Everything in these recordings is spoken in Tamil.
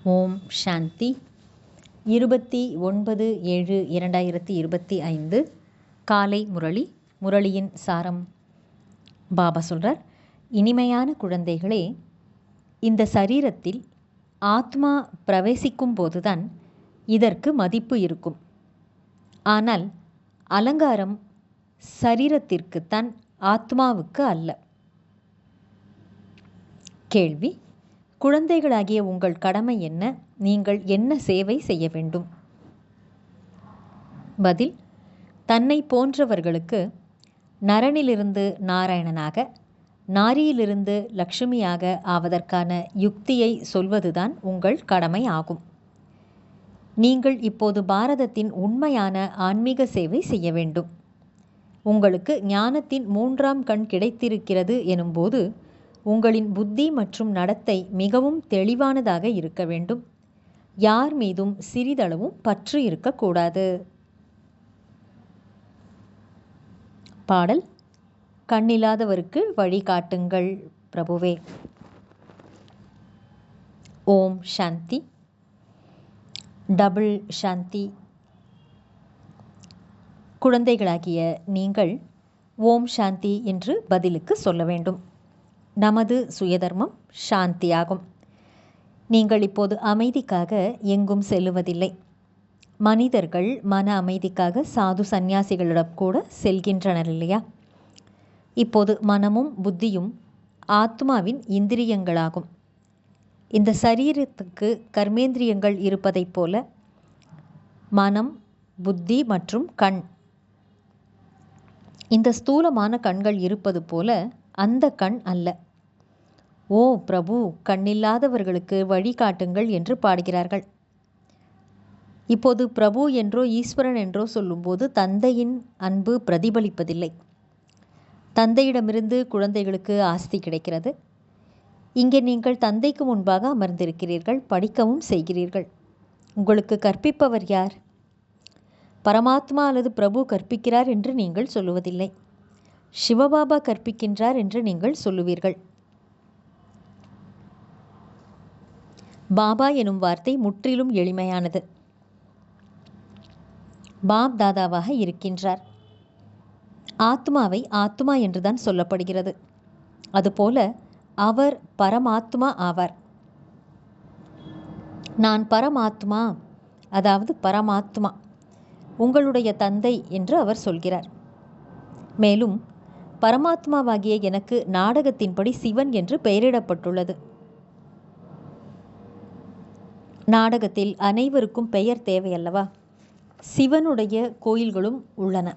ஓம் சாந்தி. 29/7/2025 காலை முரளி. முரளியின் சாரம் பாபா சொல்கிறார், இனிமையான குழந்தைகளே, இந்த சரீரத்தில் ஆத்மா பிரவேசிக்கும் போதுதான் இதற்கு மதிப்பு இருக்கும். ஆனால் அலங்காரம் சரீரத்திற்குத்தான், ஆத்மாவுக்கு அல்ல. கேள்வி: குழந்தைகளாகிய உங்கள் கடமை என்ன? நீங்கள் என்ன சேவை செய்ய வேண்டும்? பதில்: தன்னை போன்றவர்களுக்கு நரனிலிருந்து நாராயணனாக, நாரியிலிருந்து லக்ஷ்மியாக ஆவதற்கான யுக்தியை சொல்வதுதான் உங்கள் கடமை ஆகும். நீங்கள் இப்போது பாரதத்தின் உண்மையான ஆன்மீக சேவை செய்ய வேண்டும். உங்களுக்கு ஞானத்தின் 3ஆம் கண் கிடைத்திருக்கிறது எனும்போது உங்களின் புத்தி மற்றும் நடத்தை மிகவும் தெளிவானதாக இருக்க வேண்டும். யார் மீதும் சிறிதளவும் பற்று இருக்கக்கூடாது. பாடல்: கண்ணில்லாதவருக்கு வழிகாட்டுங்கள் பிரபுவே. ஓம் சாந்தி. டபுள் சாந்தி. குழந்தைகளாகிய நீங்கள் ஓம் சாந்தி என்று பதிலுக்கு சொல்ல வேண்டும். நமது சுயதர்மம் சாந்தியாகும். நீங்கள் இப்போது அமைதிக்காக எங்கும் செல்லுவதில்லை. மனிதர்கள் மன அமைதிக்காக சாது சந்நியாசிகளிடம் கூட செல்கின்றனர் இல்லையா? இப்போது மனமும் புத்தியும் ஆத்மாவின் இந்திரியங்களாகும். இந்த சரீரத்துக்கு கர்மேந்திரியங்கள் இருப்பதைப் போல மனம், புத்தி மற்றும் கண், இந்த ஸ்தூலமான கண்கள் இருப்பது போல அந்த கண் அல்ல. ஓ பிரபு, கண்ணில்லாதவர்களுக்கு வழிகாட்டுங்கள் என்று பாடுகிறார்கள். இப்போது பிரபு என்றோ ஈஸ்வரன் என்றோ சொல்லும்போது தந்தையின் அன்பு பிரதிபலிப்பதில்லை. தந்தையிடமிருந்து குழந்தைகளுக்கு ஆஸ்தி கிடைக்கிறது. இங்கே நீங்கள் தந்தைக்கு முன்பாக அமர்ந்திருக்கிறீர்கள், படிக்கவும் செய்கிறீர்கள். உங்களுக்கு கற்பிப்பவர் யார்? பரமாத்மா அல்லது பிரபு கற்பிக்கிறார் என்று நீங்கள் சொல்லுவதில்லை. சிவபாபா கற்பிக்கின்றார் என்று நீங்கள் சொல்லுவீர்கள். பாபா எனும் வார்த்தை முற்றிலும் எளிமையானது. பாப் தாதாவாக இருக்கின்றார். ஆத்மாவை ஆத்மா என்றுதான் சொல்லப்படுகிறது. அதுபோல அவர் பரமாத்மா ஆவார். நான் பரமாத்மா, அதாவது பரமாத்மா, உங்களுடைய தந்தை என்று அவர் சொல்கிறார். மேலும் பரமாத்மாவாகிய எனக்கு நாடகத்தின்படி சிவன் என்று பெயரிடப்பட்டுள்ளது. நாடகத்தில் அனைவருக்கும் பெயர் தேவையல்லவா? சிவனுடைய கோயில்களும் உள்ளன.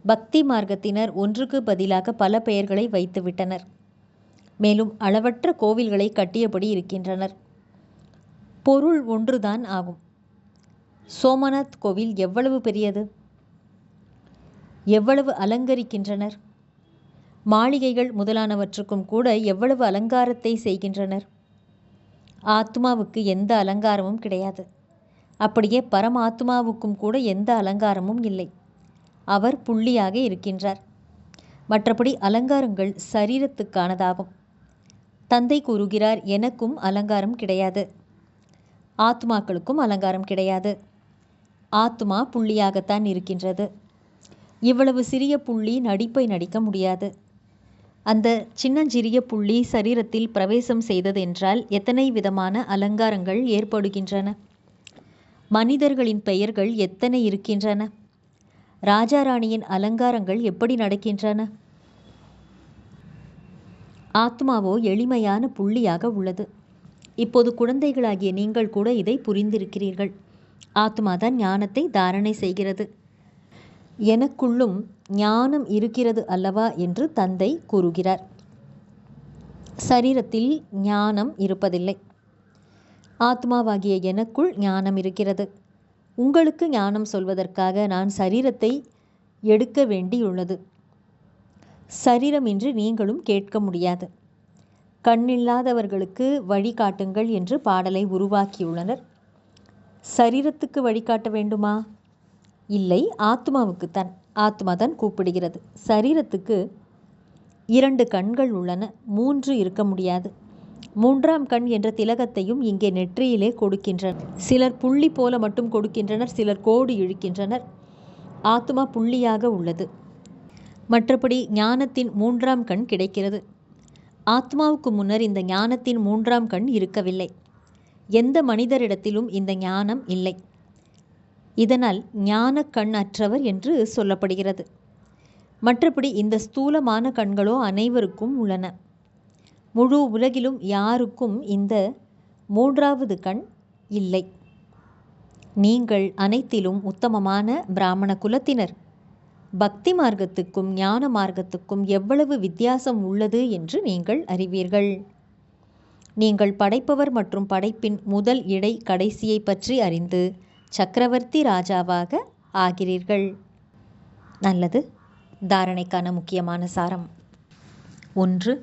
பக்தி மார்க்கத்தினர் ஒன்றுக்கு பதிலாக பல பெயர்களை வைத்துவிட்டனர். மேலும் அளவற்ற கோவில்களை கட்டியபடி இருக்கின்றனர். பொருள் ஒன்றுதான் ஆகும். சோமநாத் கோவில் எவ்வளவு பெரியது! எவ்வளவு அலங்கரிக்கின்றனர்! மாளிகைகள் முதலானவற்றுக்கும் கூட எவ்வளவு அலங்காரத்தை செய்கின்றனர்! ஆத்மாவுக்கு எந்த அலங்காரமும் கிடையாது. அப்படியே பரமாத்மாவுக்கும் கூட எந்த அலங்காரமும் இல்லை. அவர் புள்ளியாக இருக்கின்றார். மற்றபடி அலங்காரங்கள் சரீரத்துக்கானதாகும். தந்தை கூறுகிறார், எனக்கும் அலங்காரம் கிடையாது, ஆத்மாக்களுக்கும் அலங்காரம் கிடையாது. ஆத்மா புள்ளியாகத்தான் இருக்கின்றது. இவ்வளவு சிறிய புள்ளி நடிப்பை நடிக்க முடியாது. அந்த சின்னஞ்சிறிய புள்ளி சரீரத்தில் பிரவேசம் செய்தது என்றால் எத்தனை விதமான அலங்காரங்கள் ஏற்படுகின்றன! மனிதர்களின் பெயர்கள் எத்தனை இருக்கின்றன! ராஜாராணியின் அலங்காரங்கள் எப்படி நடக்கின்றன! ஆத்மாவோ எளிமையான புள்ளியாக உள்ளது. இப்போது குழந்தைகளாகிய நீங்கள் கூட இதை புரிந்திருக்கிறீர்கள். ஆத்மாதான் ஞானத்தை தாரணை செய்கிறது. எனக்குள்ளும் ஞானம் இருக்கிறது அல்லவா என்று தந்தை கூறுகிறார். சரீரத்தில் ஞானம் இருப்பதில்லை. ஆத்மாவாகிய எனக்குள் ஞானம் இருக்கிறது. உங்களுக்கு ஞானம் சொல்வதற்காக நான் சரீரத்தை எடுக்க வேண்டியுள்ளது. சரீரமின்றி நீங்களும் கேட்க முடியாது. கண்ணில்லாதவர்களுக்கு வழிகாட்டுங்கள் என்று பாடலை உருவாக்கியுள்ளனர். சரீரத்துக்கு வழிகாட்ட வேண்டுமா? இல்லை, ஆத்மாவுக்குத்தான். ஆத்மாதான் கூப்பிடுகிறது. சரீரத்துக்கு 2 கண்கள் உள்ளன, 3 இருக்க முடியாது. மூன்றாம் கண் என்ற திலகத்தையும் இங்கே நெற்றியிலே கொடுக்கின்றனர். சிலர் புள்ளி போல மட்டும் கொடுக்கின்றனர், சிலர் கோடு இழுக்கின்றனர். ஆத்மா புள்ளியாக உள்ளது. மற்றபடி ஞானத்தின் மூன்றாம் கண் கிடைக்கிறது. ஆத்மாவுக்கு முன்னர் இந்த ஞானத்தின் மூன்றாம் கண் இருக்கவில்லை. எந்த மனிதரிடத்திலும் இந்த ஞானம் இல்லை. இதனால் ஞான கண் அற்றவர் என்று சொல்லப்படுகிறது. மற்றபடி இந்த ஸ்தூலமான கண்களோ அனைவருக்கும் உள்ளன. முழு உலகிலும் யாருக்கும் இந்த மூன்றாவது கண் இல்லை. நீங்கள் அனைத்திலும் உத்தமமான பிராமண குலத்தினர். பக்தி மார்க்கத்துக்கும் ஞான மார்க்கத்துக்கும் எவ்வளவு வித்தியாசம் உள்ளது என்று நீங்கள் அறிவீர்கள். நீங்கள் படைப்பவர் மற்றும் படைப்பின் முதல் இடை கடைசியை பற்றி அறிந்து சக்கரவர்த்தி ராஜாவாக ஆகிறீர்கள். நல்லது. தாரணைக்கான முக்கியமான சாரம். 1.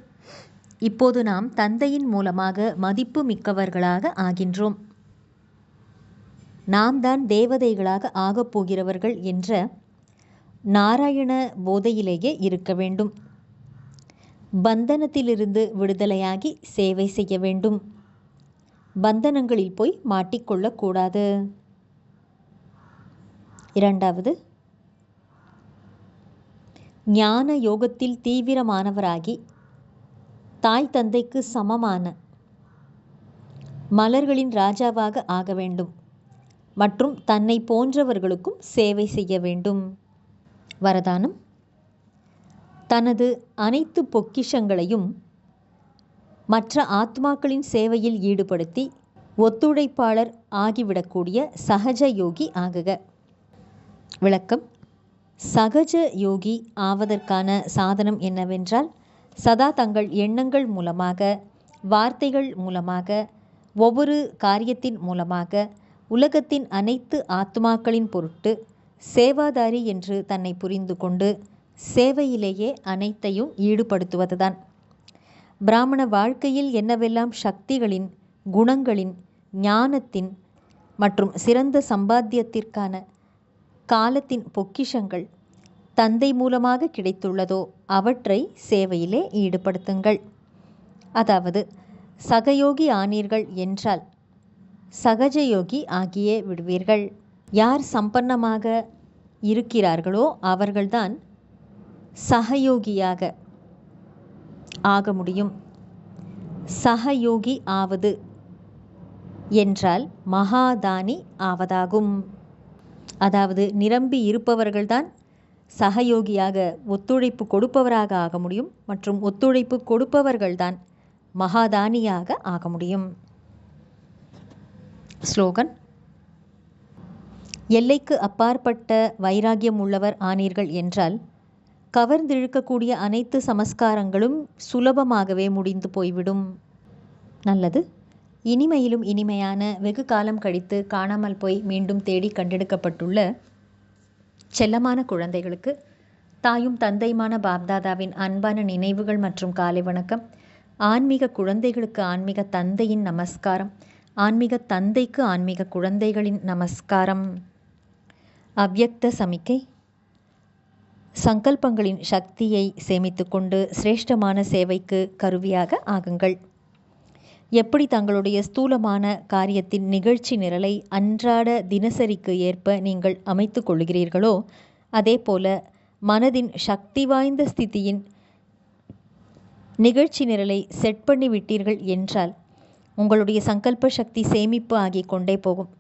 இப்போது நாம் தந்தையின் மூலமாக மதிப்பு மிக்கவர்களாக ஆகின்றோம். நாம் தான் தேவதைகளாக ஆகப் போகிறவர்கள் என்ற நாராயண போதையிலேயே இருக்க வேண்டும். பந்தனத்திலிருந்து விடுதலையாகி சேவை செய்ய வேண்டும். பந்தனங்களில் போய் மாட்டிக்கொள்ளக்கூடாது. 2. ஞான யோகத்தில் தீவிரமானவராகி தாய் தந்தைக்கு சமமான மலர்களின் ராஜாவாக ஆக வேண்டும் மற்றும் தன்னை போன்றவர்களுக்கும் சேவை செய்ய வேண்டும். வரதானம். தனது அனைத்து பொக்கிஷங்களையும் மற்ற ஆத்மாக்களின் சேவையில் ஈடுபடுத்தி ஒத்துழைப்பாளர் ஆகிவிடக்கூடிய சகஜ யோகி ஆகுக. விளக்கம். சகஜ யோகி ஆவதற்கான சாதனம் என்னவென்றால், சதா தங்கள் எண்ணங்கள் மூலமாக, வார்த்தைகள் மூலமாக, ஒவ்வொரு காரியத்தின் மூலமாக உலகத்தின் அனைத்து ஆத்மாக்களின் பொருட்டு சேவாதாரி என்று தன்னை புரிந்து கொண்டு சேவையிலேயே அனைத்தையும் ஈடுபடுத்துவதுதான். பிராமண வாழ்க்கையில் என்னவெல்லாம் சக்திகளின், குணங்களின், ஞானத்தின் மற்றும் சிறந்த சம்பாத்தியத்திற்கான காலத்தின் பொக்கிஷங்கள் தந்தை மூலமாக கிடைத்துள்ளதோ அவற்றை சேவையிலே ஈடுபடுத்துங்கள். அதாவது சகயோகி ஆனீர்கள் என்றால் சகஜயோகி ஆகியே விடுவீர்கள். யார் சம்பன்னமாக இருக்கிறார்களோ அவர்கள்தான் சகயோகியாக ஆக முடியும். சகயோகி ஆவது என்றால் மகாதானி ஆவதாகும். அதாவது நிரம்பி இருப்பவர்கள்தான் சகயோகியாக, ஒத்துழைப்பு கொடுப்பவராக ஆக முடியும் மற்றும் ஒத்துழைப்பு கொடுப்பவர்கள்தான் மகாதானியாக ஆக முடியும். ஸ்லோகன். எல்லைக்கு அப்பாற்பட்ட வைராகியம் உள்ளவர் ஆனீர்கள் என்றால் கவர்ந்திழுக்கக்கூடிய அனைத்து சமஸ்காரங்களும் சுலபமாகவே முடிந்து போய்விடும். நல்லது. இனிமையிலும் இனிமையான, வெகு காலம் கழித்து காணாமல் போய் மீண்டும் தேடி கண்டெடுக்கப்பட்டுள்ள செல்லமான குழந்தைகளுக்கு தாயும் தந்தையுமான பாப்தாதாவின் அன்பான நினைவுகள் மற்றும் காலை வணக்கம். ஆன்மீக குழந்தைகளுக்கு ஆன்மீக தந்தையின் நமஸ்காரம். ஆன்மீக தந்தைக்கு ஆன்மீக குழந்தைகளின் நமஸ்காரம். அவ்யக்த சமிக்கை. சங்கல்பங்களின் சக்தியை சேமித்து கொண்டு சிரேஷ்டமான சேவைக்கு கருவியாக ஆகுங்கள். எப்படி தங்களுடைய ஸ்தூலமான காரியத்தின் நிகழ்ச்சி நிரலை அன்றாட தினசரிக்கு ஏற்ப நீங்கள் அமைத்து கொள்கிறீர்களோ அதே போல மனதின் சக்தி வாய்ந்த ஸ்திதியின் நிகழ்ச்சி நிரலை செட் பண்ணி விட்டீர்கள் என்றால் உங்களுடைய சங்கல்ப சக்தி சேமிப்பு ஆகிக் கொண்டே போகும்.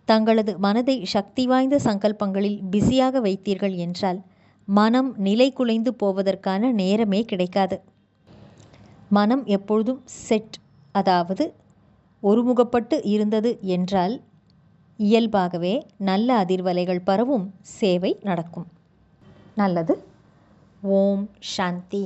தங்களது மனதை சக்தி வாய்ந்த சங்கல்பங்களில் பிஸியாக வைத்தீர்கள் என்றால் மனம் நிலை குலைந்து போவதற்கான நேரமே கிடைக்காது. மனம் எப்பொழுதும் செட், அதாவது ஒருமுகப்பட்டு இருந்தது என்றால் இயல்பாகவே நல்ல அதிர்வலைகள் பரவும் சேவை நடக்கும். நல்லது. ஓம் சாந்தி.